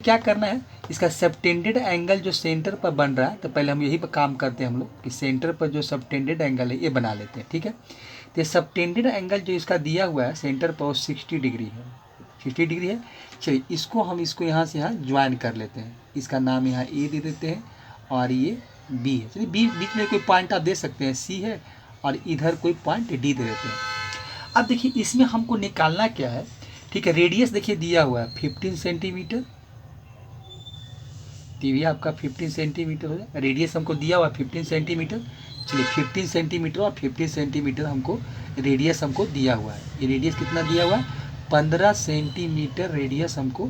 क्या करना है, इसका सबटेंडेड एंगल जो सेंटर पर बन रहा है, तो पहले हम यही पर काम करते हैं हम लोग कि सेंटर पर जो सबटेंडेड एंगल है ये बना लेते हैं, ठीक है। तो सबटेंडेड एंगल जो इसका दिया हुआ है सेंटर पर 60 डिग्री है, 60 डिग्री है। चलिए इसको यहाँ से यहाँ ज्वाइन कर लेते हैं, इसका नाम यहाँ ए दे देते हैं और ये बी है। चलिए बीच में कोई पॉइंट आप दे सकते हैं, सी है, और इधर कोई पॉइंट डी दे देते हैं। अब देखिए इसमें हमको निकालना क्या है, ठीक है। रेडियस देखिए दिया हुआ है 15 सेंटीमीटर, टीवी आपका 15 सेंटीमीटर हो जाए, रेडियस हमको दिया हुआ है 15 सेंटीमीटर। चलिए 15 सेंटीमीटर और 15 सेंटीमीटर हमको रेडियस हमको दिया हुआ है। ये रेडियस कितना दिया हुआ है, 15 सेंटीमीटर रेडियस हमको,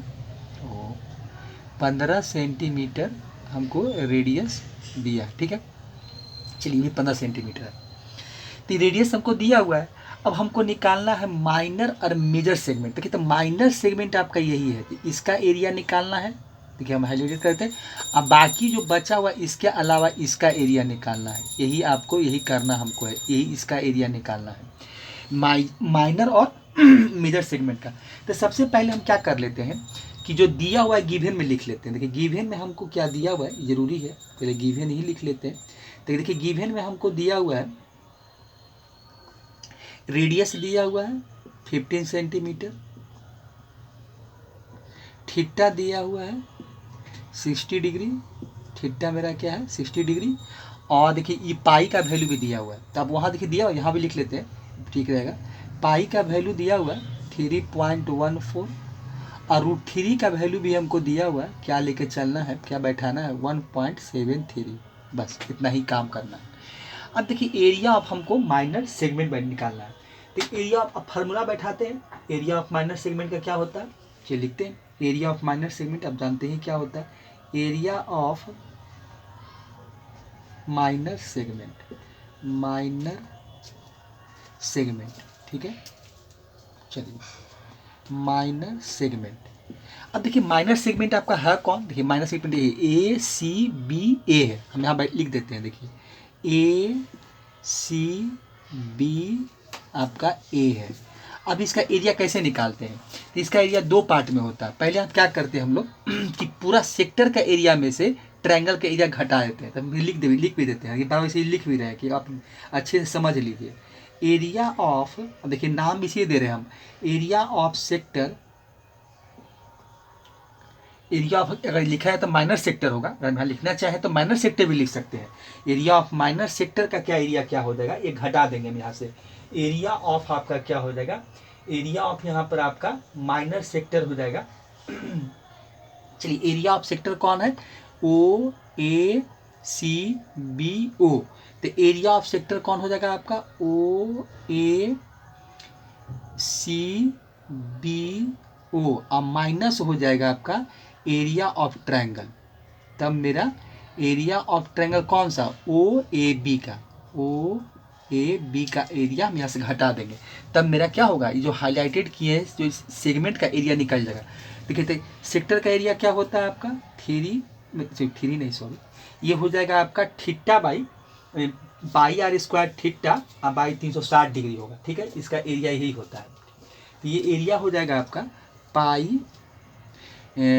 15 सेंटीमीटर हमको रेडियस दिया है, ठीक है। चलिए ये 15 सेंटीमीटर है, तो रेडियस हमको दिया हुआ है। अब हमको निकालना है माइनर और मेजर सेगमेंट। देखिए तो माइनर सेगमेंट आपका यही है, इसका एरिया निकालना है। देखिए हम हाइलाइट करते हैं। अब बाकी जो बचा हुआ इसके अलावा इसका एरिया निकालना है, यही आपको यही करना हमको है, यही इसका एरिया निकालना है माइनर और मेजर सेगमेंट का। तो सबसे पहले हम क्या कर लेते हैं कि जो दिया हुआ है गिवन में लिख लेते हैं। देखिए गिवन में हमको क्या दिया हुआ है, ज़रूरी है पहले गिवन ही लिख लेते हैं। तो देखिए गिवन में हमको दिया हुआ है, रेडियस दिया हुआ है 15 सेंटीमीटर, थीटा दिया हुआ है 60 डिग्री, थीटा मेरा क्या है 60 डिग्री, और देखिए ये पाई का वैल्यू भी दिया हुआ है। तो अब वहाँ देखिए दिया हुआ, यहाँ भी लिख लेते हैं, ठीक रहेगा। पाई का वैल्यू दिया हुआ है 3.14, और √3 का वैल्यू भी हमको दिया हुआ है, क्या लेके चलना है, क्या बैठाना है 1.73। बस इतना ही काम करना है। अब देखिए एरिया ऑफ हमको माइनर सेगमेंट निकालना है। तो एरिया ऑफ फार्मूला बैठाते हैं, एरिया ऑफ माइनर सेगमेंट का क्या होता है, चलिए लिखते हैं। एरिया ऑफ माइनर सेगमेंट आप जानते हैं क्या होता है, area of minor segment, minor segment, ठीक है। चलिए माइनर सेगमेंट। अब देखिए माइनर सेगमेंट आपका है कौन, देखिए minor segment A C B A है, हम यहाँ लिख देते हैं। देखिए ए सी बी आपका ए है। अब इसका एरिया कैसे निकालते हैं, तो इसका एरिया दो पार्ट में होता है। पहले आप क्या करते हैं हम लोग कि पूरा सेक्टर का एरिया में से ट्रायंगल का एरिया घटा देते हैं, तब लिख भी देते हैं, ये बार वैसे लिख भी रहे हैं कि आप अच्छे से समझ लीजिए। एरिया ऑफ, देखिए नाम इसी दे रहे हैं हम, area of sector, area of अगर लिखा है तो माइनर सेक्टर होगा, अगर यहाँ लिखना चाहे तो माइनर सेक्टर भी लिख सकते हैं। एरिया ऑफ माइनर सेक्टर का क्या एरिया क्या हो जाएगा, ये घटा देंगे हम यहाँ से। एरिया ऑफ आपका क्या हो जाएगा, एरिया ऑफ यहाँ पर आपका माइनर सेक्टर हो जाएगा। चलिए एरिया ऑफ सेक्टर कौन है, ओ ए सी बी ओ। तो एरिया ऑफ सेक्टर कौन हो जाएगा आपका, ओ ए सी बी ओ, और माइनस हो जाएगा आपका एरिया ऑफ ट्रायंगल। तब मेरा एरिया ऑफ ट्रायंगल कौन सा, ओ ए बी का, ओ ए बी का एरिया हम यहाँ से घटा देंगे। तब मेरा क्या होगा, ये जो हाईलाइटेड किए हैं जो सेगमेंट का एरिया निकल जाएगा। देखिए सेक्टर का एरिया क्या होता है आपका, थ्री नहीं सॉरी, ये हो जाएगा आपका theta by r square theta by 360 degree होगा, ठीक है। इसका एरिया यही होता है। तो ये एरिया हो जाएगा आपका पाई,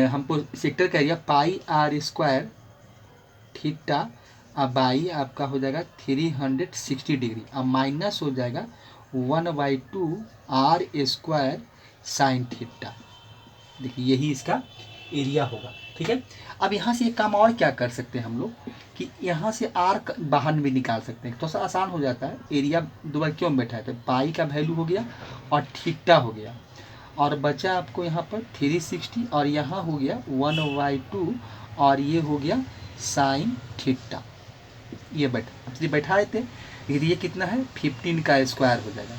हमको सेक्टर का area pi r square theta by आपका हो जाएगा 360 डिग्री, अब माइनस हो जाएगा 1/2 आर स्क्वायर साइन थीटा। देखिए यही इसका एरिया होगा, ठीक है। अब यहाँ से एक काम और क्या कर सकते हैं हम लोग कि यहाँ से आर बाहर भी निकाल सकते हैं, थोड़ा सा आसान हो जाता है। एरिया दो बार क्यों बैठा है, तो पाई का वैल्यू हो गया और थीटा हो गया, और बचा आपको यहाँ पर 360, और यहाँ हो गया 1/2, और ये हो गया साइन थीटा। ये बैठा देते, ये कितना है 15 का स्क्वायर हो जाएगा,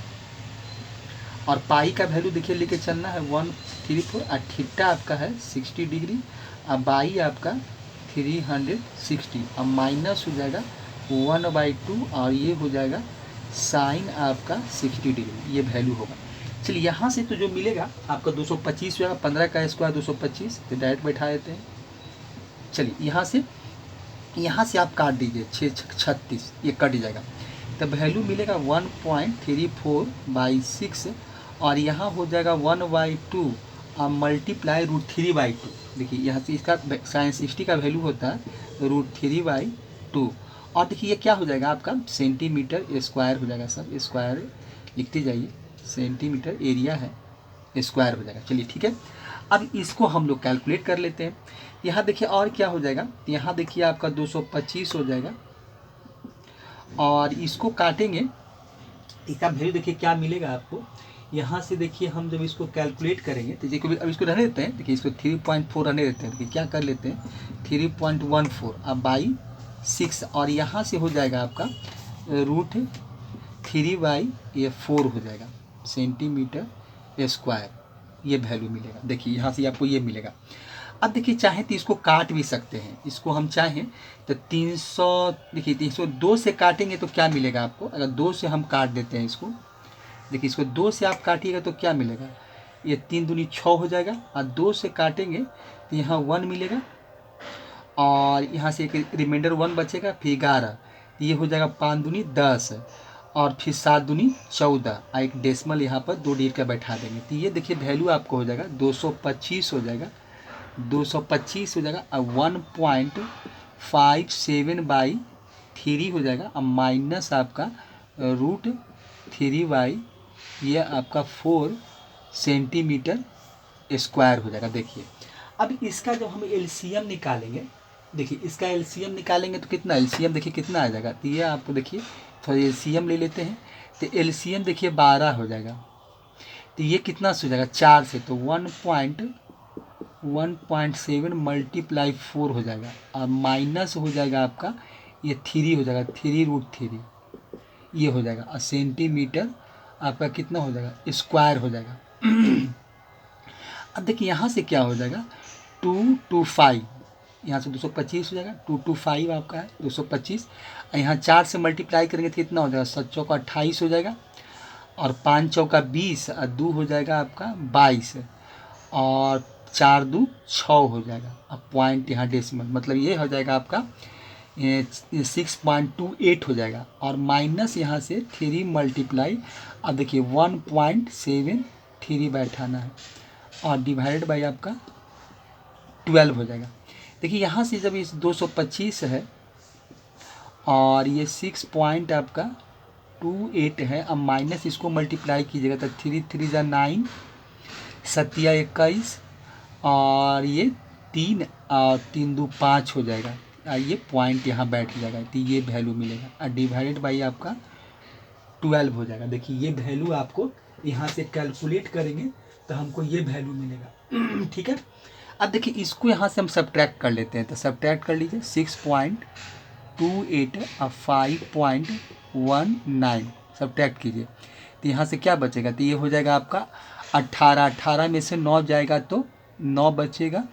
और पाई का वैल्यू देखिए लेके चलना है 134, और थीटा आपका है 60 डिग्री, और बाई आपका 360, अब माइनस हो जाएगा 1/2, और ये हो जाएगा साइन आपका 60 डिग्री, ये वैल्यू होगा। चलिए यहाँ से तो जो मिलेगा आपका 225 हो जाएगा, 15 का स्क्वायर 225, तो डायरेक्ट बैठा देते हैं। चलिए यहाँ से आप काट दीजिए 636, ये कट जाएगा, तो वैल्यू मिलेगा 1.34/6, और यहाँ हो जाएगा 1/2, मल्टीप्लाई √3/2। देखिए यहाँ से इसका साइन 60 का वैल्यू होता है √3/2। और देखिए ये क्या हो जाएगा आपका सेंटीमीटर स्क्वायर हो जाएगा, सब स्क्वायर लिखते जाइए, सेंटीमीटर एरिया है स्क्वायर हो जाएगा। चलिए ठीक है, अब इसको हम लोग कैलकुलेट कर लेते हैं। यहाँ देखिए और क्या हो जाएगा, यहाँ देखिए आपका 225 हो जाएगा, और इसको काटेंगे, इसका वैल्यू देखिए क्या मिलेगा आपको। यहाँ से देखिए हम जब इसको कैलकुलेट करेंगे तो देखिए अब इसको रहने देते हैं, देखिए इसको 3.4 रहने देते हैं। देखिए क्या कर लेते हैं 3.14 अब बाई 6, और यहाँ से हो जाएगा आपका √3/4 हो जाएगा सेंटीमीटर स्क्वायर, ये वैल्यू मिलेगा। देखिए यहाँ से आपको ये मिलेगा। अब देखिए चाहें तो इसको काट भी सकते हैं, इसको हम चाहें तो 300, देखिए 302 से काटेंगे तो क्या मिलेगा आपको, अगर 2 से हम काट देते हैं इसको, देखिए इसको 2 से आप काटिएगा तो क्या मिलेगा, ये 3 दूनी 6 हो जाएगा, और 2 से काटेंगे तो यहाँ 1 मिलेगा, और यहाँ से एक रिमाइंडर 1 बचेगा, फिर 11, ये हो जाएगा 5 दूनी 10, और फिर 7 दूनी 14, और एक डेसिमल यहाँ पर 2 डिजिट का बैठा देंगे, तो ये देखिए वैल्यू आपको हो जाएगा 225 हो जाएगा, 225 हो जाएगा, और 1.57/3 हो जाएगा, और माइनस आपका √3/ ये आपका 4 सेंटीमीटर स्क्वायर हो जाएगा। देखिए अब इसका जब हम एलसीएम निकालेंगे, देखिए इसका एलसीएम निकालेंगे तो कितना, एलसीएम देखिए कितना आ जाएगा, तो ये आपको देखिए थोड़ा एलसीएम ले लेते हैं, तो एलसीएम देखिए 12 हो जाएगा, तो ये कितना से हो जाएगा 4 से, तो 1.7 × 4 हो जाएगा, और माइनस हो जाएगा आपका ये 3 हो जाएगा, 3√3 ये हो जाएगा, और सेंटीमीटर आपका कितना हो जाएगा स्क्वायर हो जाएगा। अब देखिए यहाँ से क्या हो जाएगा 225, यहाँ से 225 हो जाएगा, 225 आपका है 225, यहाँ 4 से मल्टीप्लाई करेंगे तो कितना हो जाएगा, 7 चौका 28 हो जाएगा, और 5 चौका 20, और 2 हो जाएगा आपका 22, और 4 2 6 हो जाएगा, अब पॉइंट यहाँ डेसिमल, मतलब ये हो जाएगा आपका 6.28 हो जाएगा, और माइनस यहाँ से 3 मल्टीप्लाई, अब देखिए 1.73 बैठाना है, और डिवाइडेड बाई आपका 12 हो जाएगा। देखिए यहाँ से जब इस 225 है और ये 6 पॉइंट आपका 28 है, अब माइनस इसको मल्टीप्लाई कीजिएगा तो 3 3 × 9, 7 21, और ये 3 और 3 2 5 हो जाएगा, ये पॉइंट यहाँ बैठ जाएगा, तो ये वैल्यू मिलेगा, और डिवाइडेड बाई आपका 12 हो जाएगा। देखिए ये वैल्यू आपको यहाँ से कैलकुलेट करेंगे तो हमको ये वैल्यू मिलेगा। ठीक है, अब देखिए इसको यहाँ से हम सब्ट्रैक्ट कर लेते हैं, तो सब्ट्रैक्ट कर लीजिए 6.28 और 5.19 सब्ट्रैक्ट कीजिए, तो यहाँ से क्या बचेगा, तो ये हो जाएगा आपका 18 में से 9 जाएगा तो 9 बचेगा,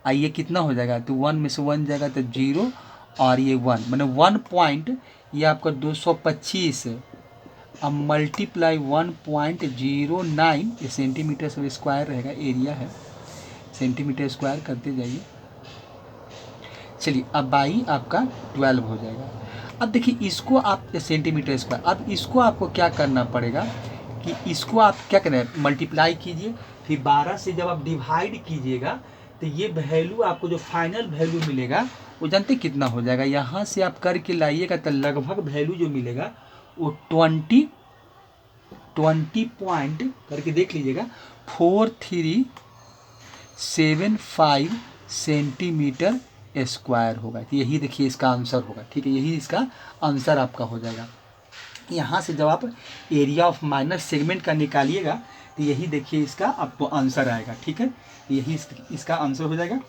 और ये कितना हो जाएगा, तो 1 में से 1 जाएगा तो 0, और ये 1 मैंने 1 पॉइंट, ये आपका 225, अब मल्टीप्लाई 1.09, ये सेंटीमीटर सब स्क्वायर रहेगा, एरिया है सेंटीमीटर स्क्वायर करते जाइए। चलिए अब बाई आपका 12 हो जाएगा। अब देखिए इसको आप सेंटीमीटर स्क्वायर, अब इसको आपको क्या करना पड़ेगा कि इसको आप क्या करें मल्टीप्लाई कीजिए, फिर 12 से जब आप डिवाइड कीजिएगा तो ये वैल्यू आपको जो फाइनल वैल्यू मिलेगा वो जानते कितना हो जाएगा, यहाँ से आप करके लाइएगा तो लगभग वैल्यू जो मिलेगा वो 20 पॉइंट करके देख लीजिएगा 4375 सेंटीमीटर स्क्वायर होगा। तो यही देखिए इसका आंसर होगा। ठीक है, यही इसका आंसर आपका हो जाएगा। यहाँ से जब आप एरिया ऑफ माइनर सेगमेंट का निकालिएगा तो यही देखिए इसका आपको आंसर आएगा। ठीक है, यही इसका आंसर हो जाएगा।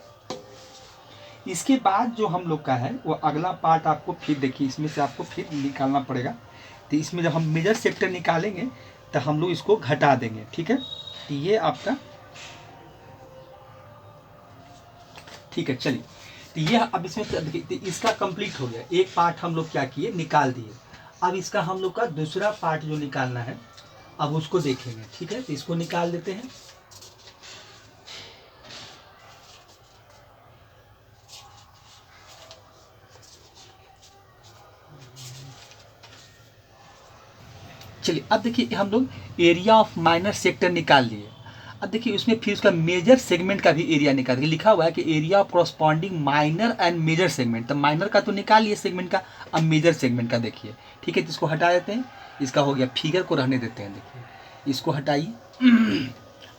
इसके बाद जो हम लोग का है वो अगला पार्ट आपको फिर देखिए इसमें से आपको फिर निकालना पड़ेगा। तो इसमें जब हम मेजर सेक्टर निकालेंगे तो हम लोग इसको घटा देंगे। ठीक है, तो ये आपका ठीक है। चलिए, तो ये अब इसमें देखिए इसका कंप्लीट हो गया। एक पार्ट हम लोग क्या किए निकाल दिए। अब इसका हम लोग का दूसरा पार्ट जो निकालना है अब उसको देखेंगे। ठीक है, तो इसको निकाल देते हैं। चलिए अब देखिए हम लोग एरिया ऑफ माइनर सेक्टर निकाल लिए। अब देखिए उसमें फिर उसका मेजर सेगमेंट का भी एरिया निकाल के लिखा हुआ है कि area of corresponding minor and major segment. तो माइनर का तो निकाल लिए सेगमेंट का, अब मेजर सेगमेंट का देखिए। ठीक है, तो इसको हटा देते हैं, इसका हो गया, फिगर को रहने देते हैं। देखिए इसको हटाइए।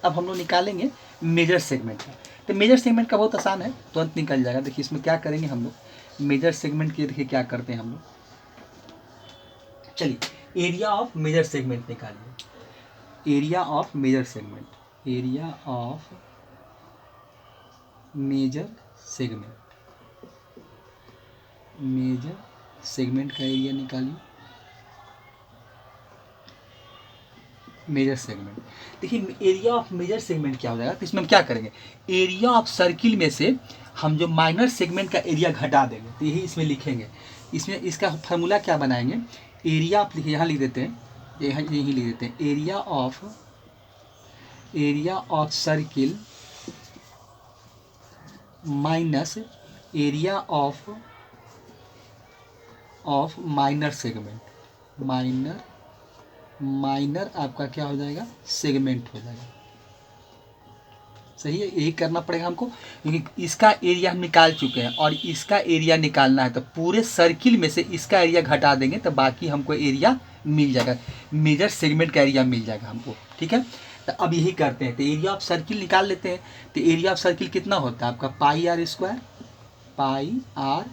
अब हम लोग निकालेंगे मेजर सेगमेंट का। तो मेजर सेगमेंट का बहुत आसान है, तुरंत निकल जाएगा। देखिए इसमें क्या करेंगे हम लोग, मेजर सेगमेंट के देखिए क्या करते हैं हम लोग। चलिए एरिया ऑफ मेजर सेगमेंट निकालिए। Area of major segment, area of major segment, major segment का एरिया निकालिए। मेजर सेगमेंट, देखिए एरिया ऑफ मेजर सेगमेंट क्या हो जाएगा, तो इसमें हम क्या करेंगे, एरिया ऑफ सर्किल में से हम जो माइनर सेगमेंट का एरिया घटा देंगे, तो यही इसमें लिखेंगे। इसमें इसका फार्मूला क्या बनाएंगे, एरिया आप लिखिए, यहाँ लिख देते हैं, यहाँ यही लिख देते हैं, area of circle minus area of minor segment. Minor आपका क्या हो जाएगा, सेगमेंट हो जाएगा। सही है, यही करना पड़ेगा हमको, क्योंकि इसका एरिया हम निकाल चुके हैं और इसका एरिया निकालना है। तो पूरे सर्किल में से इसका एरिया घटा देंगे तो बाकी हमको एरिया मिल जाएगा, मेजर सेगमेंट का एरिया मिल जाएगा हमको। ठीक है, तो अब यही करते हैं, तो एरिया ऑफ सर्किल निकाल लेते हैं। तो एरिया ऑफ सर्किल कितना होता है आपका, पाई आर स्क्वायर, पाई आर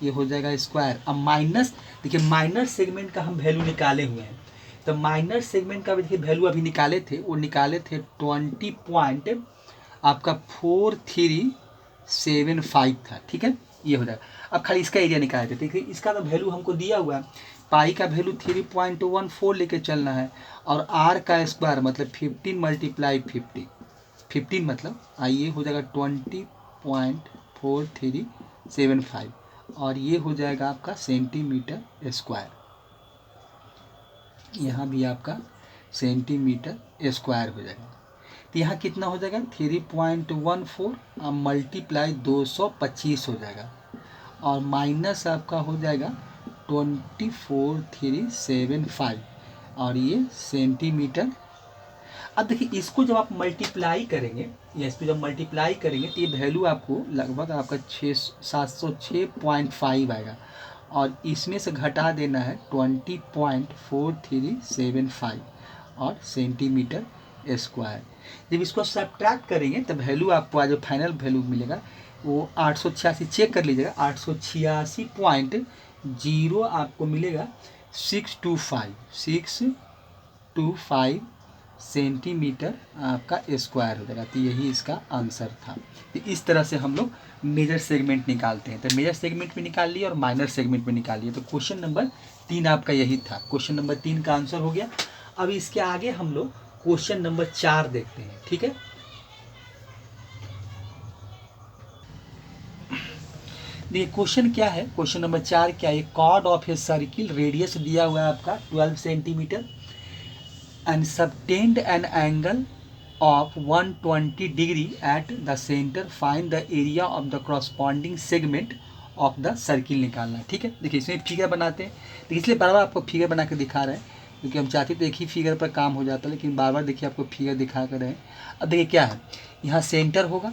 ये हो जाएगा स्क्वायर। अब माइनस, देखिए माइनर सेगमेंट का हम वैल्यू निकाले हुए हैं। तो माइनर सेगमेंट का देखिए वैल्यू अभी निकाले थे, वो निकाले थे 20.4375 था। ठीक है, ये हो जाएगा। अब खाली इसका एरिया निकाले थे, देखिए इसका तो वैल्यू हमको दिया हुआ है, पाई का वैल्यू 3.14 लेके चलना है, और आर का स्क्वायर मतलब 15 मल्टीप्लाई 15 मतलब आइए हो जाएगा 20.4375, और ये हो जाएगा आपका सेंटीमीटर स्क्वायर। यहाँ भी आपका सेंटीमीटर स्क्वायर हो जाएगा। तो यहाँ कितना हो जाएगा 3.14 और मल्टीप्लाई 225 हो जाएगा, और माइनस आपका हो जाएगा 24375, और ये सेंटीमीटर। अब देखिए इसको जब आप मल्टीप्लाई करेंगे, या इसको जब मल्टीप्लाई करेंगे तो ये वैल्यू आपको लगभग आपका 706.5 आएगा, और इसमें से घटा देना है 20.4375 और सेंटीमीटर स्क्वायर। जब इसको सब्ट्रैक्ट करेंगे तब वैल्यू आपको आज जो फाइनल वैल्यू मिलेगा वो 886, चेक कर लीजिएगा, 886.0 आपको मिलेगा 625 सेंटीमीटर आपका स्क्वायर हो जाएगा। तो यही इसका आंसर था। तो इस तरह से हम लोग मेजर सेगमेंट निकालते हैं। तो मेजर सेगमेंट में निकाल लिए और माइनर सेगमेंट में निकाल लिए। तो क्वेश्चन नंबर 3 आपका यही था, क्वेश्चन नंबर 3 का आंसर हो गया। अब इसके आगे हम लोग क्वेश्चन नंबर 4 देखते हैं। ठीक है, देखिए क्वेश्चन क्या है, क्वेश्चन नंबर 4 क्या है, chord of a circle, radius दिया हुआ है आपका 12 centimetre, and subtend an angle of 120 degree at the center, find the area of the corresponding segment of the circle निकालना है। ठीक है, देखिए इसमें फिगर बनाते हैं, देखिए इसलिए बार बार आपको फिगर बना के दिखा रहे हैं, क्योंकि हम चाहते थे एक ही फिगर पर काम हो जाता है, लेकिन बार बार देखिए आपको फिगर दिखा कर रहे हैं। अब देखिए क्या है, यहाँ सेंटर होगा,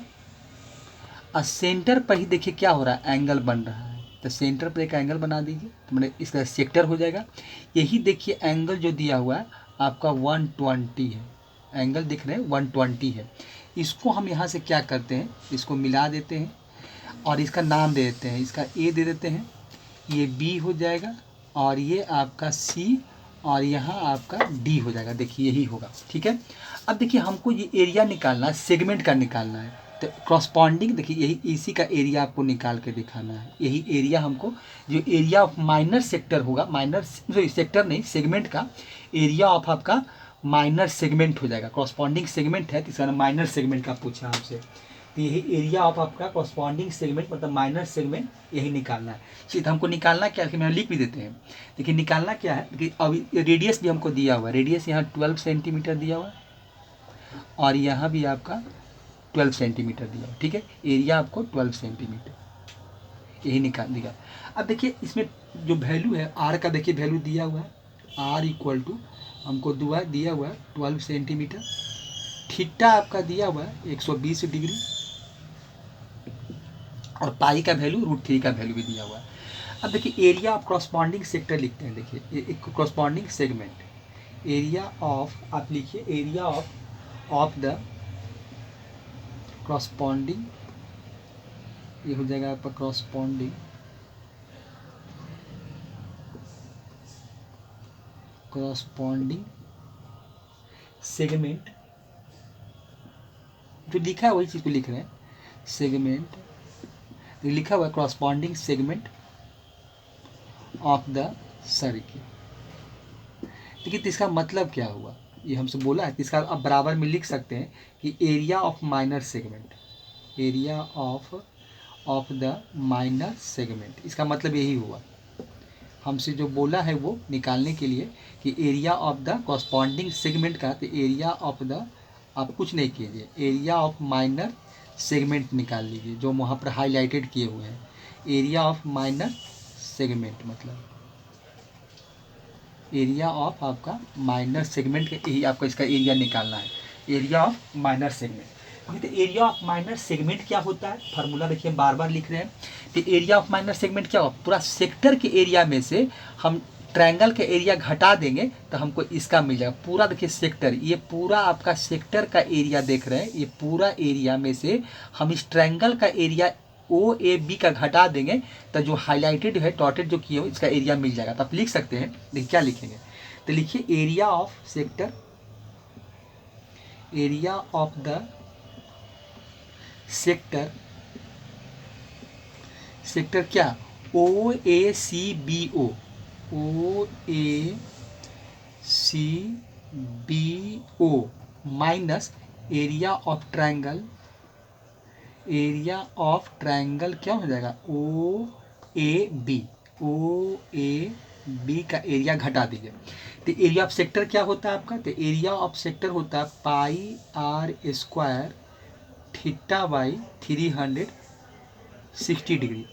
और सेंटर पर ही देखिए क्या हो रहा है, एंगल बन रहा है। तो सेंटर पर एक एंगल बना दीजिए, तो मैंने इसका सेक्टर हो जाएगा। यही देखिए एंगल जो दिया हुआ है आपका 120 है, एंगल दिख रहे हैं 120 है। इसको हम यहाँ से क्या करते हैं, इसको मिला देते हैं और इसका नाम दे देते हैं, इसका ए दे देते हैं, ये बी हो जाएगा, और ये आपका सी, और यहाँ आपका डी हो जाएगा। देखिए यही होगा। ठीक है, अब देखिए हमको ये एरिया निकालना है, सेगमेंट का निकालना है। तो क्रॉसपॉन्डिंग देखिए यही इसी का एरिया आपको निकाल के दिखाना है। यही एरिया हमको, जो एरिया ऑफ माइनर सेक्टर होगा, माइनर सेक्टर नहीं, सेगमेंट का एरिया ऑफ आपका माइनर सेगमेंट हो जाएगा। कॉरस्पॉन्डिंग सेगमेंट है तो इसका माइनर सेगमेंट का पूछा आपसे, तो यही एरिया ऑफ आपका कॉरस्पॉन्डिंग सेगमेंट मतलब माइनर सेगमेंट यही निकालना है। चलिए हमको निकालना क्या है कि मैंने लिख भी देते हैं। देखिए निकालना क्या है, देखिए अभी रेडियस भी हमको दिया हुआ है, रेडियस यहाँ 12 सेंटीमीटर दिया हुआ है, और यहाँ भी आपका 12 सेंटीमीटर दिया हुआ है। ठीक है, एरिया आपको 12 सेंटीमीटर यही निकाल दिया। अब देखिए इसमें जो वैल्यू है आर का, देखिए वैल्यू दिया हुआ है, आर इक्वल टू हमको दिया हुआ है 12 सेंटीमीटर। थीटा आपका दिया हुआ है 120 डिग्री, और पाई का वैल्यू √3 का वैल्यू भी दिया हुआ है। अब देखिए एरिया ऑफ कॉरस्पॉन्डिंग सेक्टर लिखते हैं। देखिए एक कॉरस्पॉन्डिंग सेगमेंट, एरिया ऑफ, आप लिखिए एरिया ऑफ द कॉरस्पॉन्डिंग, ये हो जाएगा आपका कॉरस्पॉन्डिंग सेगमेंट, जो लिखा है वही चीज़ को लिख रहे हैं, सेगमेंट लिखा हुआ है corresponding segment of the circle. देखिए तो इसका मतलब क्या हुआ, ये हमसे बोला है, तो इसका अब बराबर में लिख सकते हैं कि area of minor segment, area of the minor segment, इसका मतलब यही हुआ। हमसे जो बोला है वो निकालने के लिए कि area of the corresponding segment का, तो एरिया ऑफ द, आप कुछ नहीं कीजिए, एरिया ऑफ माइनर सेगमेंट निकाल लीजिए जो वहाँ पर हाईलाइटेड किए हुए हैं। एरिया ऑफ माइनर सेगमेंट मतलब एरिया ऑफ आपका माइनर सेगमेंट का, यही आपका इसका एरिया निकालना है, एरिया ऑफ माइनर सेगमेंट। तो एरिया ऑफ माइनर सेगमेंट क्या होता है, फार्मूला देखिए बार बार लिख रहे हैं। तो एरिया ऑफ माइनर सेगमेंट क्या होगा, पूरा सेक्टर के एरिया में से हम ट्रायंगल का एरिया घटा देंगे तो हमको इसका मिल जाएगा। पूरा देखिए सेक्टर, ये पूरा आपका सेक्टर का एरिया देख रहे हैं, ये पूरा एरिया में से हम इस ट्रायंगल का एरिया ओ ए बी का घटा देंगे तो जो हाईलाइटेड है, डॉटेड जो किए हो, इसका एरिया मिल जाएगा। तो आप लिख सकते हैं, देखिए क्या लिखेंगे, तो लिखिए area of sector, area of the sector, sector क्या, O A C B O, O A C B O minus area of triangle, area of triangle क्या हो जाएगा, O A B, O A B का area घटा दीजिए। तो area of sector क्या होता है आपका, तो एरिया ऑफ सेक्टर होता है pi r square theta by 360 degree.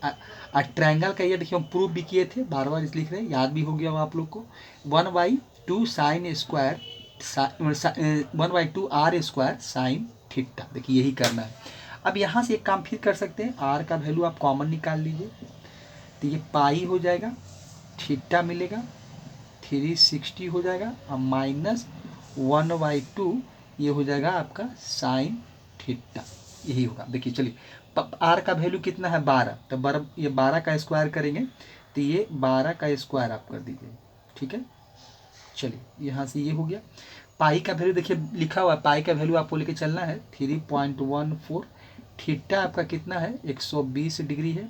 Triangle का एरिया देखिए हम प्रूफ भी किए थे, बार बार इस लिख रहे हैं, याद भी हो गया आप लोग को। 1/2 sine square, 1/2 r square sine theta, देखिए यही करना है। अब यहाँ से एक काम फिर कर सकते हैं, आर का वैल्यू आप कॉमन निकाल लीजिए, तो ये पाई हो जाएगा, थीटा मिलेगा 360 हो जाएगा, और माइनस 1/2 ये हो जाएगा आपका साइन थीटा, यही होगा। देखिए चलिए आर का वैल्यू कितना है 12, तो ये 12 का स्क्वायर करेंगे तो ये 12 का स्क्वायर आप कर दीजिए, ठीक है। चलिए यहाँ से ये हो गया। पाई का वैल्यू देखिए लिखा हुआ है, पाई का वैल्यू आपको लेके चलना है 3.14, थीटा आपका कितना है 120 डिग्री है,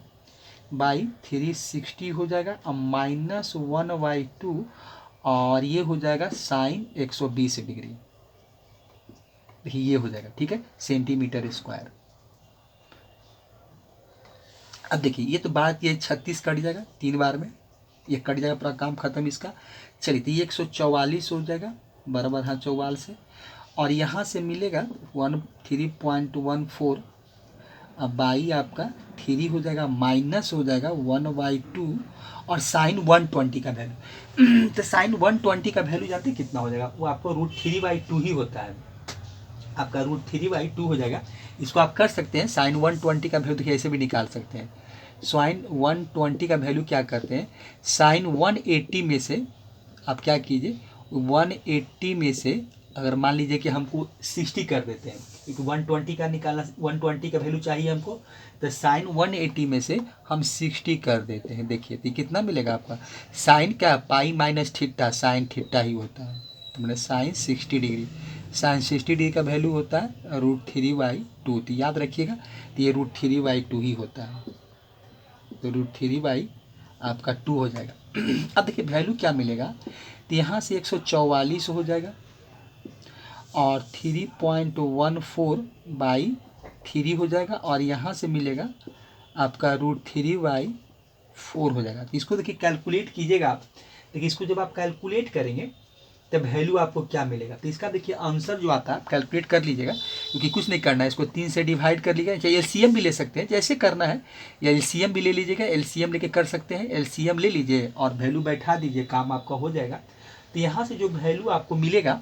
बाई 360 हो जाएगा, और माइनस 1/2 और ये हो जाएगा साइन 120 डिग्री, देखिए ये हो जाएगा, ठीक है, सेंटीमीटर स्क्वायर। अब देखिए ये तो बात, ये 36 कट जाएगा 3 बार में, ये कट जाएगा, पूरा काम खत्म इसका। चलिए तो ये 144 हो जाएगा बराबर, हाँ 44 से, और यहाँ से मिलेगा 3.14, अब बाई आपका 3 हो जाएगा, माइनस हो जाएगा 1/2 और साइन 120 का वैल्यू। तो साइन 120 का वैल्यू जानते कितना हो जाएगा, वो आपको √3/2 ही होता है, आपका √3/2 हो जाएगा। इसको आप कर सकते हैं, साइन 120 का वैल्यू देखिए ऐसे भी निकाल सकते हैं। साइन 120 का वैल्यू क्या करते हैं, साइन 180 में से आप क्या कीजिए, 180 में से अगर मान लीजिए कि हमको 60 कर देते हैं, क्योंकि 120 का निकालना, 120 का वैल्यू चाहिए हमको, तो साइन 180 में से हम 60 कर देते हैं। देखिए तो कितना मिलेगा आपका, साइन क्या, pi minus theta, sine theta ही होता है, तो मैंने साइन 60 डिग्री, साइन 60 डिग्री का वैल्यू होता है √3/2, तो याद रखिएगा, तो ये √3/2 ही होता है, तो √3 आपका 2 हो जाएगा। अब देखिए वैल्यू क्या मिलेगा, तो यहाँ से 144 हो जाएगा, और 3.14/3 हो जाएगा, और यहाँ से मिलेगा आपका √3/4 हो जाएगा। तो इसको देखिए कैलकुलेट कीजिएगा आप, देखिए इसको जब आप कैलकुलेट करेंगे तब वैल्यू आपको क्या मिलेगा, तो इसका देखिए आंसर जो आता है कैलकुलेट कर लीजिएगा, क्योंकि कुछ नहीं करना है, इसको 3 से डिवाइड कर लीजिएगा, चाहे एलसीएम भी ले सकते हैं जैसे करना है, या एलसीएम भी ले लीजिएगा, एलसीएम लेके कर सकते हैं, एलसीएम ले लीजिए और वैल्यू बैठा दीजिए, काम आपका हो जाएगा। तो यहाँ से जो वैल्यू आपको मिलेगा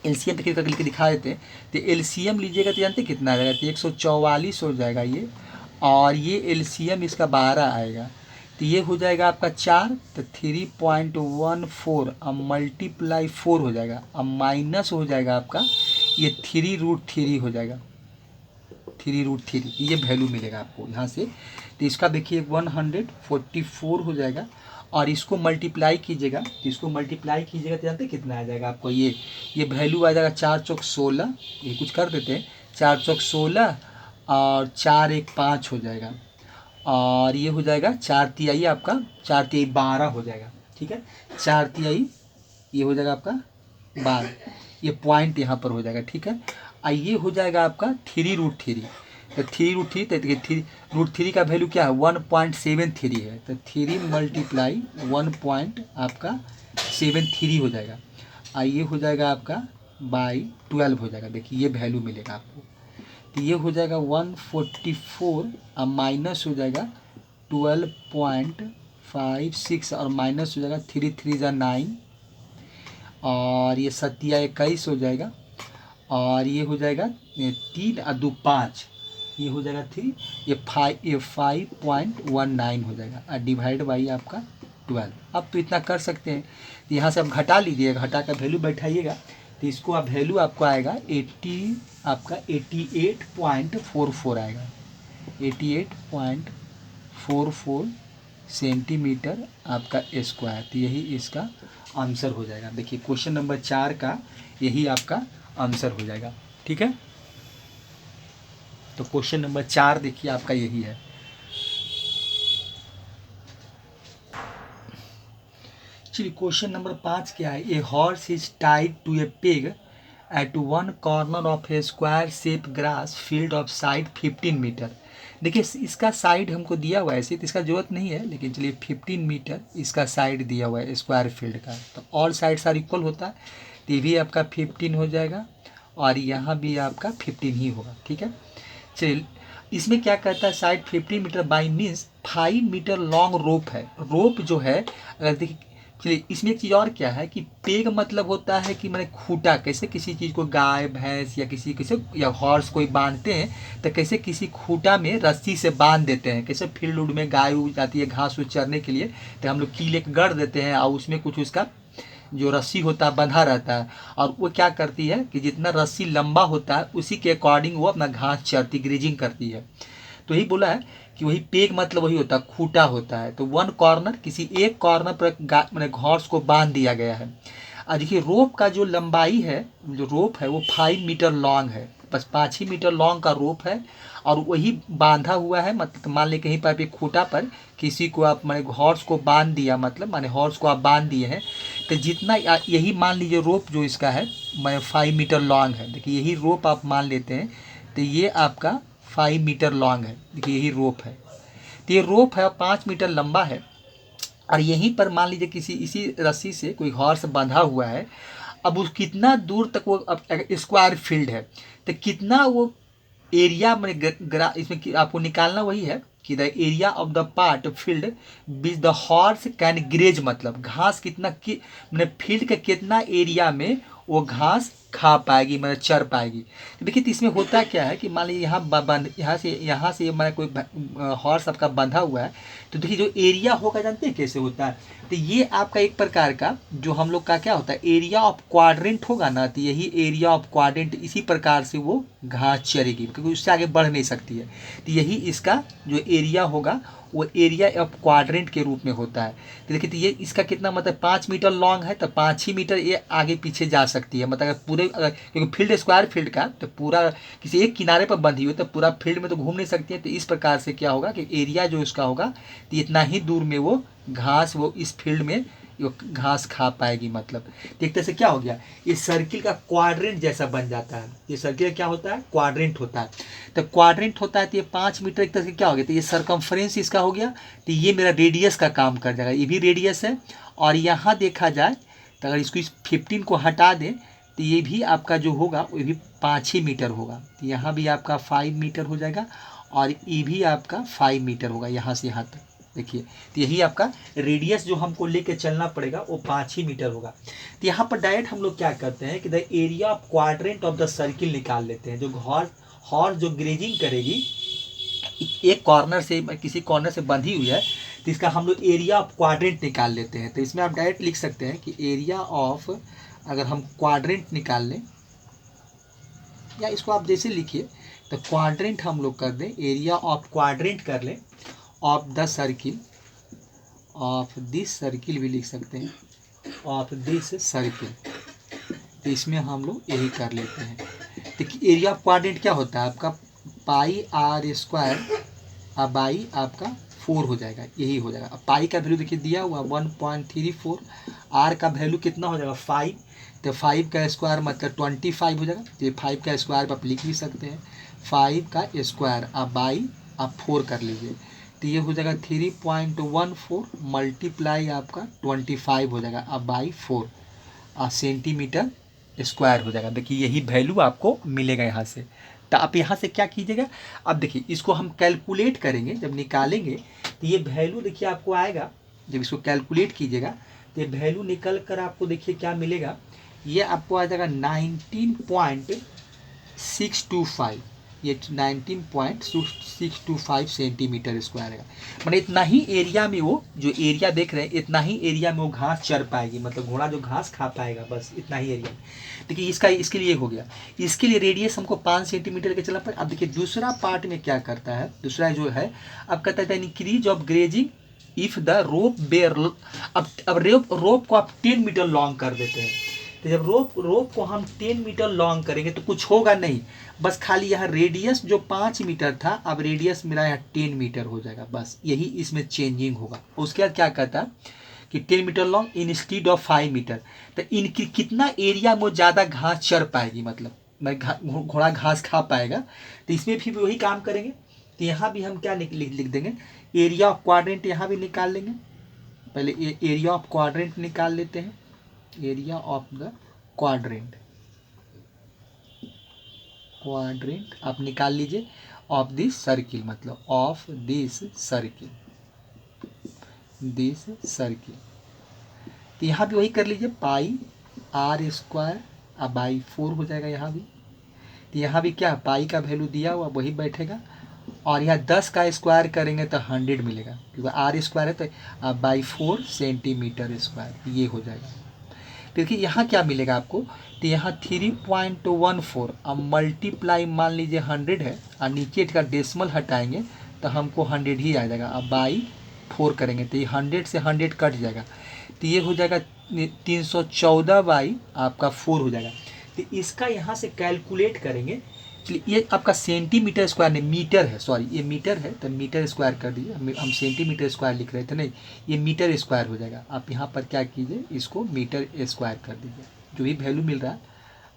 एलसीएम देखिए करके लिख के दिखा देते हैं। तो एलसीएम लीजिएगा तो जानते कितना आ जाएगा, तो 144 हो जाएगा ये, और ये एलसीएम इसका 12 आएगा, तो ये हो जाएगा आपका 4, तो 3.14 अब मल्टीप्लाई 4 हो जाएगा, अब माइनस हो जाएगा आपका ये 3√3 हो जाएगा, 3√3 ये वैल्यू मिलेगा आपको यहाँ से। तो इसका देखिए 144 हो जाएगा, और इसको मल्टीप्लाई कीजिएगा, तो इसको मल्टीप्लाई कीजिएगा तो जानते कितना आ जाएगा आपको, ये वैल्यू आ जाएगा 4 चौक 16, ये कुछ कर देते हैं, 4 चौक 16 और 4 1 5 हो जाएगा, और ये हो जाएगा 4 तिहाई आपका, 4 तिहाई 12 हो जाएगा, ठीक है, 4 तिहाई ये हो जाएगा आपका 12, ये पॉइंट यहाँ पर हो जाएगा, ठीक है। और ये हो जाएगा आपका 3√3, तो 3√3, तो 3√3 का वैल्यू क्या है 1.73 है, तो 3 मल्टीप्लाई 1 पॉइंट आपका 73 हो जाएगा, और ये हो जाएगा आपका बाई 12 हो जाएगा, देखिए ये वैल्यू मिलेगा आपको। तो ये हो जाएगा 144 और माइनस हो जाएगा 12.56 और माइनस हो जाएगा 3 3 9, और ये 7 21 हो जाएगा, और ये हो जाएगा 3 और 2 5, ये हो जाएगा 3, ये 5.19 हो जाएगा, और डिवाइड बाई आपका 12। अब तो इतना कर सकते हैं, तो यहाँ से आप घटा लीजिएगा, घटा कर वैल्यू बैठाइएगा, तो इसको आप वैल्यू आपको आएगा 88.44 आएगा, 88.44 सेंटीमीटर आपका स्क्वायर, तो यही इसका आंसर हो जाएगा। देखिए क्वेश्चन नंबर 4 का यही आपका आंसर हो जाएगा, ठीक है। तो क्वेश्चन नंबर 4 देखिए आपका यही है। चलिए क्वेश्चन नंबर 5 क्या है, a horse is tied to a peg at one corner of a square shape grass field of side 15 metre. देखिए इसका साइड हमको दिया हुआ है ऐसे, तो इसका जरूरत नहीं है, लेकिन चलिए 15 मीटर इसका साइड दिया हुआ है स्क्वायर फील्ड का, तो ऑल साइड्स आर इक्वल होता है, तो ये भी आपका 15 हो जाएगा, और यहाँ भी आपका 15 ही होगा, ठीक है। चलिए इसमें क्या कहता है, side 15 metre by means 5 metre long rope है, रोप जो है अगर देखिए, चलिए इसमें एक चीज़ और क्या है कि पेग मतलब होता है कि मैंने खूटा, कैसे किसी चीज़ को गाय भैंस या किसी या हॉर्स कोई बांधते हैं, तो कैसे किसी खूटा में रस्सी से बांध देते हैं, कैसे फील्ड उड में गाय उग जाती है घास उस चरने के लिए, तो हम लोग कीले गढ़ देते हैं और उसमें कुछ उसका जो रस्सी होता है बंधा रहता है, और वो क्या करती है कि जितना रस्सी लंबा होता है उसी के अकॉर्डिंग वो अपना घास चरती ग्रेजिंग करती है। तो यही बोला है कि वही पेग मतलब वही होता है, खूटा होता है, तो वन कॉर्नर किसी एक कॉर्नर पर मैंने घास को बांध दिया गया है। और देखिए रोप का जो लंबाई है, जो रोप है वो 5 मीटर लॉन्ग है, बस 5 ही मीटर लॉन्ग का रोप है, और वही बांधा हुआ है, मतलब मान लें कहीं पर एक खूटा पर किसी को आप मैंने हॉर्स को बांध दिया, मतलब माने हॉर्स को आप बांध दिए हैं, तो जितना यही मान लीजिए रोप जो इसका है मैं 5 मीटर लॉन्ग है, देखिए यही रोप आप मान लेते हैं, तो ये आपका 5 मीटर लॉन्ग है, देखिए यही रोप है, तो ये रोप है 5 मीटर लंबा है, और यहीं पर मान लीजिए किसी इसी रस्सी से कोई हॉर्स बंधा हुआ है, अब उस कितना दूर तक वो अब स्क्वायर फील्ड है, तो कितना वो एरिया में इसमें आपको निकालना वही है कि the area of the part field which the horse can graze, मतलब घास कितना मतलब फील्ड के कितना एरिया में वो घास खा पाएगी, मतलब चर पाएगी। तो देखिए तो इसमें होता क्या है कि मान लीजिए यहाँ से मैं कोई हॉर्स आपका बंधा हुआ है, तो देखिए जो एरिया होगा जानते हैं कैसे होता है, तो ये आपका एक प्रकार का जो हम लोग का क्या होता है एरिया ऑफ क्वाड्रेंट होगा ना, तो यही एरिया ऑफ क्वाड्रेंट इसी प्रकार से वो घास चरेगी, क्योंकि उससे आगे बढ़ नहीं सकती है, तो यही इसका जो एरिया होगा वो एरिया ऑफ क्वाड्रेंट के रूप में होता है। तो देखिए तो ये इसका कितना मतलब 5 मीटर लॉन्ग है, तो 5 ही मीटर ये आगे पीछे जा सकती है, मतलब अगर पूरे अगर क्योंकि फील्ड स्क्वायर फील्ड का तो पूरा किसी एक किनारे पर बंधी हुई तो पूरा फील्ड में तो घूम नहीं सकती है, तो इस प्रकार से क्या होगा कि एरिया जो इसका होगा तो इतना ही दूर में वो घास वो इस फील्ड में वो घास खा पाएगी, मतलब देखते से क्या हो गया ये सर्किल का क्वाड्रेंट जैसा बन जाता है, ये सर्किल क्या होता है क्वाड्रेंट होता है, तो क्वाड्रेंट होता है तो ये 5 मीटर एक तरह से क्या हो गया, तो ये सरकमफ्रेंस इसका हो गया, तो ये मेरा रेडियस का काम कर जाएगा, ये भी रेडियस है, और यहाँ देखा जाए तो अगर इसको इस 15 को हटा दें तो ये भी आपका जो होगा वो भी 5 ही मीटर होगा, तो यहाँ भी आपका 5 मीटर हो जाएगा, और ये भी आपका 5 मीटर होगा यहाँ से यहाँ तक, देखिए, तो यही आपका रेडियस जो हमको लेके चलना पड़ेगा वो 5 ही मीटर होगा। तो यहाँ पर डायरेक्ट हम लोग क्या करते हैं कि the area of quadrant of the circle निकाल लेते हैं। जो हॉर्स जो ग्रेजिंग करेगी एक कॉर्नर से, किसी कॉर्नर से बंधी हुई है, तो इसका हम लोग एरिया ऑफ क्वाड्रेंट निकाल लेते हैं। तो इसमें आप डायरेक्ट लिख सकते हैं कि एरिया ऑफ, अगर हम क्वाड्रेंट निकाल लें, या इसको आप जैसे लिखिए, तो क्वाड्रेंट हम लोग कर दें, एरिया ऑफ क्वाड्रेंट कर लें of the circle, of this circle भी लिख सकते हैं, ऑफ दिस सर्किल। तो इसमें हम लोग यही कर लेते हैं। देखिए एरिया ऑफ क्वाड्रेंट क्या होता है आपका, पाई आर स्क्वायर बाई आपका 4 हो जाएगा, यही हो जाएगा। अब पाई का वैल्यू देखिए दिया हुआ 1.34, आर का वैल्यू कितना हो जाएगा 5, तो 5 का स्क्वायर मतलब 25 हो जाएगा। ये 5 का स्क्वायर आप लिख भी सकते हैं, 5 का स्क्वायर आप बाई आप 4 कर लीजिए, तो ये हो जाएगा 3.14 मल्टीप्लाई आपका 25 हो जाएगा अब बाई 4 सेंटीमीटर स्क्वायर हो जाएगा। देखिए यही वैल्यू आपको मिलेगा यहाँ से। तो आप यहाँ से क्या कीजिएगा, अब देखिए इसको हम कैलकुलेट करेंगे, जब निकालेंगे तो ये वैल्यू देखिए आपको आएगा, जब इसको कैलकुलेट कीजिएगा तो ये वैल्यू निकल कर आपको देखिए क्या मिलेगा, ये आपको आ जाएगा 19.625, ये 19.625 सेंटीमीटर स्क्वायर है। मतलब इतना ही एरिया में वो जो एरिया देख रहे हैं, इतना ही एरिया में वो घास चर पाएगी, मतलब घोड़ा जो घास खा पाएगा, बस इतना ही एरिया। देखिए इसका इसके लिए हो गया, इसके लिए रेडियस हमको 5 सेंटीमीटर के चलना पड़ेगा। अब देखिए दूसरा पार्ट में क्या करता है, दूसरा जो है अब कहता है increase of grazing if the rope bear. अब रोप को आप 10 मीटर लॉन्ग कर देते हैं, तो जब रोप को हम 10 मीटर लॉन्ग करेंगे तो कुछ होगा नहीं, बस खाली यहाँ रेडियस जो 5 मीटर था, अब रेडियस मेरा यहाँ 10 मीटर हो जाएगा, बस यही इसमें चेंजिंग होगा। उसके बाद क्या कहता है कि 10 metre long instead of 5 metre, तो इनकी कितना एरिया में ज़्यादा घास चर पाएगी, मतलब मैं घोड़ा घास खा पाएगा, तो इसमें भी वही काम करेंगे। तो यहाँ भी हम क्या लिख देंगे, एरिया ऑफ क्वाड्रेंट यहाँ भी निकाल लेंगे। पहले एरिया ऑफ क्वाड्रेंट निकाल लेते हैं, एरिया ऑफ द क्वाड्रेंट आप निकाल लीजिए ऑफ दिस सर्किल, मतलब ऑफ दिस सर्किल, तो यहाँ भी वही कर लीजिए, पाई आर स्क्वायर अब बाई 4 हो जाएगा यहाँ भी। तो यहाँ भी क्या पाई का वैल्यू दिया हुआ वही बैठेगा, और यहाँ 10 का स्क्वायर करेंगे तो 100 मिलेगा, क्योंकि आर स्क्वायर है तो बाई 4 सेंटीमीटर स्क्वायर ये हो जाएगा। देखिए यहाँ क्या मिलेगा आपको, तो यहाँ 3.14 अब मल्टीप्लाई मान लीजिए 100 है, और नीचे का डेसिमल हटाएंगे तो हमको 100 ही आ जाएगा। अब बाई 4 करेंगे तो ये 100 से 100 कट जाएगा, तो ये हो जाएगा 314 बाई आपका 4 हो जाएगा। तो इसका यहाँ से कैलकुलेट करेंगे, चलिए ये आपका सेंटीमीटर स्क्वायर नहीं मीटर है, सॉरी ये मीटर है तो मीटर स्क्वायर कर दीजिए, हम सेंटीमीटर स्क्वायर लिख रहे थे, नहीं ये मीटर स्क्वायर हो जाएगा। आप यहाँ पर क्या कीजिए, इसको मीटर स्क्वायर कर दीजिए, जो भी वैल्यू मिल रहा है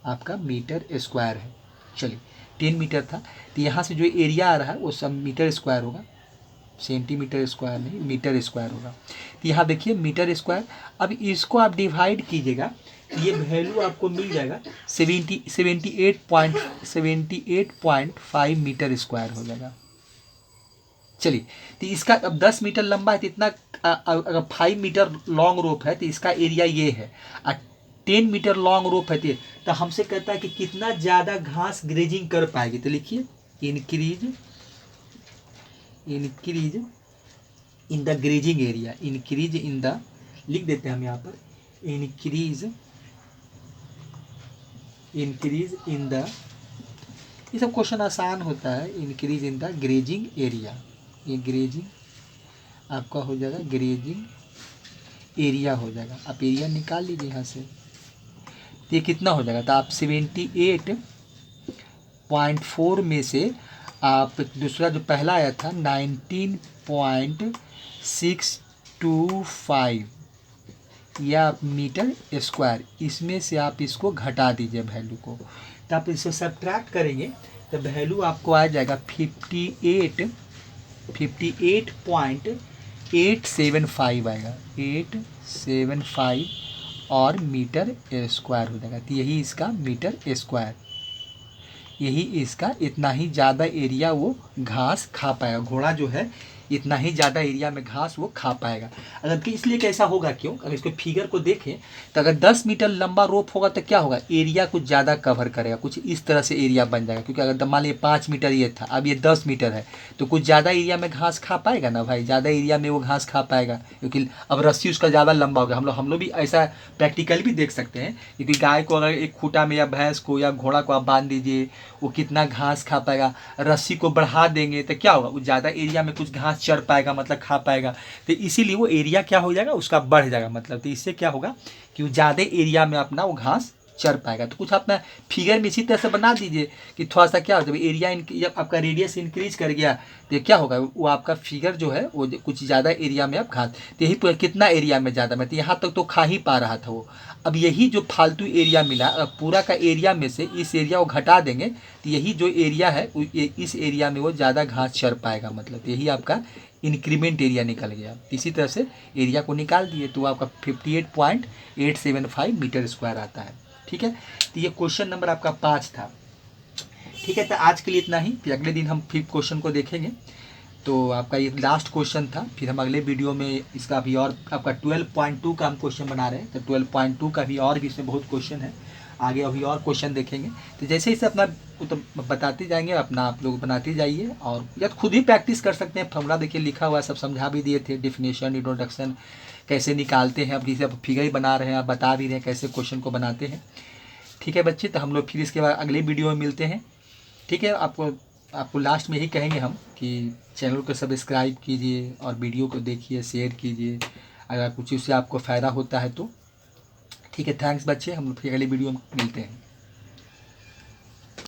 आपका मीटर स्क्वायर है। चलिए 10 मीटर था, तो यहाँ से जो एरिया आ रहा है वो सब मीटर स्क्वायर होगा, सेंटीमीटर स्क्वायर नहीं मीटर स्क्वायर होगा। तो यहाँ देखिए मीटर स्क्वायर, अब इसको आप डिवाइड कीजिएगा, ये वैल्यू आपको मिल जाएगा 78.5 मीटर स्क्वायर हो जाएगा। चलिए तो इसका अब 10 मीटर लंबा है तो इतना, अगर 5 मीटर लॉन्ग रोप है तो इसका एरिया ये है, और 10 मीटर लॉन्ग रोप है तो हमसे कहता है कि कितना ज़्यादा घास ग्रेजिंग कर पाएगी। तो लिखिए increase in the grazing area, increase in the, लिख देते हैं हम यहाँ पर इंक्रीज इन द, ये सब क्वेश्चन आसान होता है। Increase in the grazing area, ये ग्रेजिंग आपका हो जाएगा, ग्रेजिंग एरिया हो जाएगा। आप एरिया निकाल लीजिए यहाँ से, तो ये कितना हो जाएगा, तो आप 78.4 में से आप दूसरा जो पहला आया था 19.625 या मीटर स्क्वायर, इसमें से आप इसको घटा दीजिए वैल्यू को, तो आप इसको सब्ट्रैक्ट करेंगे तो वैल्यू आपको आ जाएगा 58.875 आएगा, 875 और मीटर स्क्वायर हो जाएगा। तो यही इसका मीटर स्क्वायर, यही इसका इतना ही ज़्यादा एरिया वो घास खा पाएगा। घोड़ा जो है इतना ही ज़्यादा एरिया में घास वो खा पाएगा। अगर कि इसलिए कैसा होगा, क्यों, अगर इसको फिगर को देखें तो अगर 10 मीटर लंबा रोप होगा तो क्या होगा, एरिया कुछ ज़्यादा कवर करेगा, कुछ इस तरह से एरिया बन जाएगा। क्योंकि अगर मान लीजिए 5 मीटर ये था, अब ये 10 मीटर है, तो कुछ ज़्यादा एरिया में घास खा पाएगा ना भाई, ज़्यादा एरिया में वो घास खा पाएगा। क्योंकि अब रस्सी उसका ज़्यादा लंबा होगा। हम लोग भी ऐसा प्रैक्टिकल भी देख सकते हैं। क्योंकि गाय को अगर एक खूंटा में या भैंस को या घोड़ा को आप बांध दीजिए, वो कितना घास खा पाएगा। रस्सी को बढ़ा देंगे तो क्या होगा, वो ज़्यादा एरिया में कुछ घास चढ़ पाएगा, मतलब खा पाएगा। तो इसीलिए वो एरिया क्या हो जाएगा, उसका बढ़ जाएगा। मतलब तो इससे क्या होगा कि वो ज़्यादा एरिया में अपना वो घास चढ़ पाएगा। तो कुछ अपना फिगर में इसी तरह से बना दीजिए कि थोड़ा सा क्या हो, जब एरिया जब आपका रेडियस इंक्रीज कर गया तो क्या होगा, वो आपका फिगर जो है वो कुछ ज़्यादा एरिया में आप घास, तो यही पूरा कितना एरिया में ज़्यादा में, तो यहाँ तक तो खा ही पा रहा था वो। अब यही जो फालतू एरिया मिला, पूरा का एरिया में से इस एरिया को घटा देंगे तो यही जो एरिया है इस एरिया में वो ज़्यादा घास चढ़ पाएगा। मतलब यही आपका इंक्रीमेंट एरिया निकल गया। इसी तरह से एरिया को निकाल दिए तो आपका 58.875 मीटर स्क्वायर आता है। ठीक है, तो ये क्वेश्चन नंबर आपका 5 था। ठीक है, तो आज के लिए इतना ही, फिर अगले दिन हम 5th क्वेश्चन को देखेंगे। तो आपका ये लास्ट क्वेश्चन था, फिर हम अगले वीडियो में इसका भी और आपका 12.2 का हम क्वेश्चन बना रहे हैं। तो 12.2 का भी और भी इसमें बहुत क्वेश्चन है, आगे अभी और क्वेश्चन देखेंगे। तो जैसे इसे अपना तो बताते जाएंगे, अपना आप लोग बनाते जाइए, और या खुद ही प्रैक्टिस कर सकते हैं। फॉर्मूला देखिए लिखा हुआ, सब समझा भी दिए थे, डिफिनेशन, इंट्रोडक्शन कैसे निकालते हैं। अब जैसे आप फिगर ही बना रहे हैं, आप बता भी रहे हैं कैसे क्वेश्चन को बनाते हैं। ठीक है बच्चे, तो हम लोग फिर इसके बाद अगले वीडियो में मिलते हैं। ठीक है, आपको लास्ट में यही कहेंगे हम कि चैनल को सब्सक्राइब कीजिए और वीडियो को देखिए, शेयर कीजिए अगर कुछ उससे आपको फ़ायदा होता है तो। ठीक है, थैंक्स बच्चे, हम लोग फिर अगली वीडियो में मिलते हैं।